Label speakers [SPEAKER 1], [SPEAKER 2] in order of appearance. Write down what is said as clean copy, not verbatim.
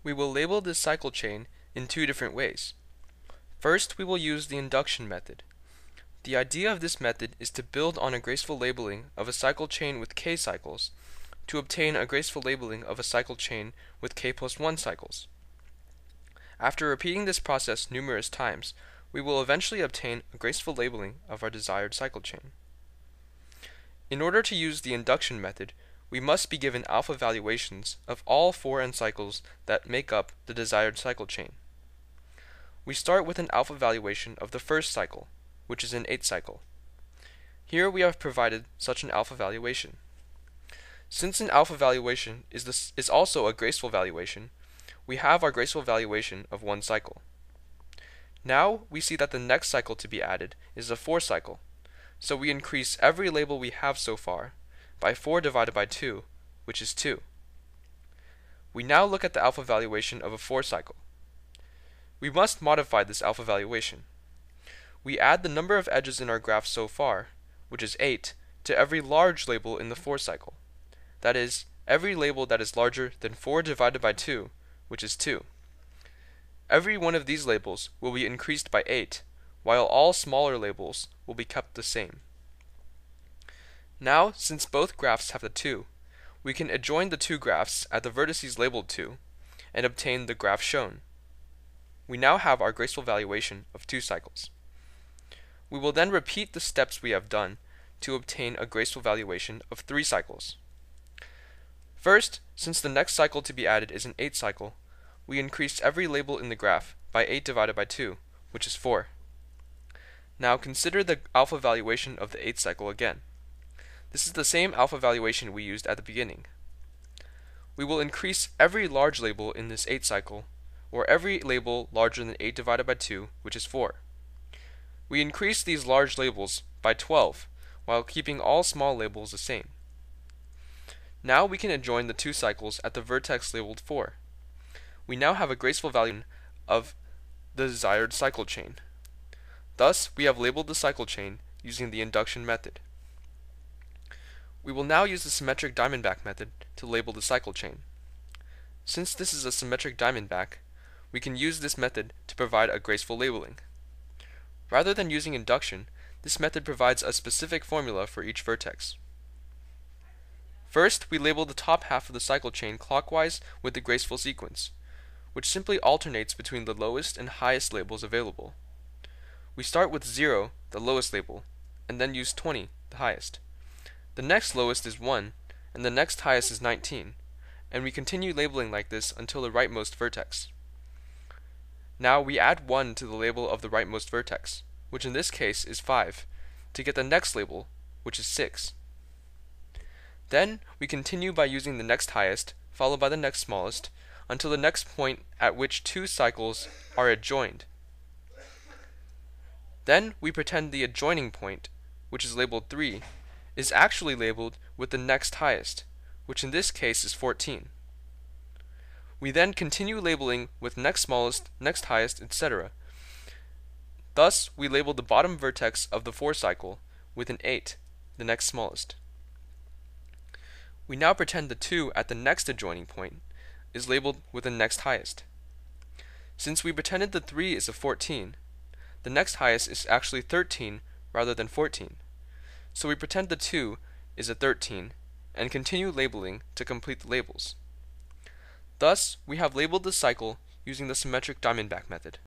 [SPEAKER 1] We will label this cycle chain in two different ways. First, we will use the induction method. The idea of this method is to build on a graceful labeling of a cycle chain with k cycles to obtain a graceful labeling of a cycle chain with k plus 1 cycles. After repeating this process numerous times, we will eventually obtain a graceful labeling of our desired cycle chain. In order to use the induction method, we must be given alpha valuations of all 4 n cycles that make up the desired cycle chain. We start with an alpha valuation of the first cycle, which is an 8th cycle. Here we have provided such an alpha valuation. Since an alpha valuation is also a graceful valuation, we have our graceful valuation of 1 cycle. Now we see that the next cycle to be added is a 4 cycle, so we increase every label we have so far by 4 divided by 2, which is 2. We now look at the alpha valuation of a 4 cycle. We must modify this alpha valuation. We add the number of edges in our graph so far, which is 8, to every large label in the 4 cycle. That is, every label that is larger than 4 divided by 2, which is 2. Every one of these labels will be increased by 8, while all smaller labels will be kept the same. Now, since both graphs have the 2, we can adjoin the two graphs at the vertices labeled 2 and obtain the graph shown. We now have our graceful valuation of 2 cycles. We will then repeat the steps we have done to obtain a graceful valuation of 3 cycles. First, since the next cycle to be added is an 8th cycle, we increase every label in the graph by 8 divided by 2, which is 4. Now consider the alpha valuation of the 8th cycle again. This is the same alpha valuation we used at the beginning. We will increase every large label in this 8th cycle, or every label larger than 8 divided by 2, which is 4. We increase these large labels by 12, while keeping all small labels the same. Now we can adjoin the 2 cycles at the vertex labeled 4. We now have a graceful value of the desired cycle chain. Thus, we have labeled the cycle chain using the induction method. We will now use the symmetric diamondback method to label the cycle chain. Since this is a symmetric diamondback, we can use this method to provide a graceful labeling. Rather than using induction, this method provides a specific formula for each vertex. First, we label the top half of the cycle chain clockwise with the graceful sequence, which simply alternates between the lowest and highest labels available. We start with 0, the lowest label, and then use 20, the highest. The next lowest is 1, and the next highest is 19, and we continue labeling like this until the rightmost vertex. Now we add 1 to the label of the rightmost vertex, which in this case is 5, to get the next label, which is 6. Then we continue by using the next highest, followed by the next smallest, until the next point at which 2 cycles are adjoined. Then we pretend the adjoining point, which is labeled 3, is actually labeled with the next highest, which in this case is 14. We then continue labeling with next smallest, next highest, etc. Thus, we label the bottom vertex of the 4 cycle with an 8, the next smallest. We now pretend the 2 at the next adjoining point is labeled with the next highest. Since we pretended the 3 is a 14, the next highest is actually 13 rather than 14. So we pretend the 2 is a 13 and continue labeling to complete the labels. Thus, we have labeled the cycle using the symmetric diamondback method.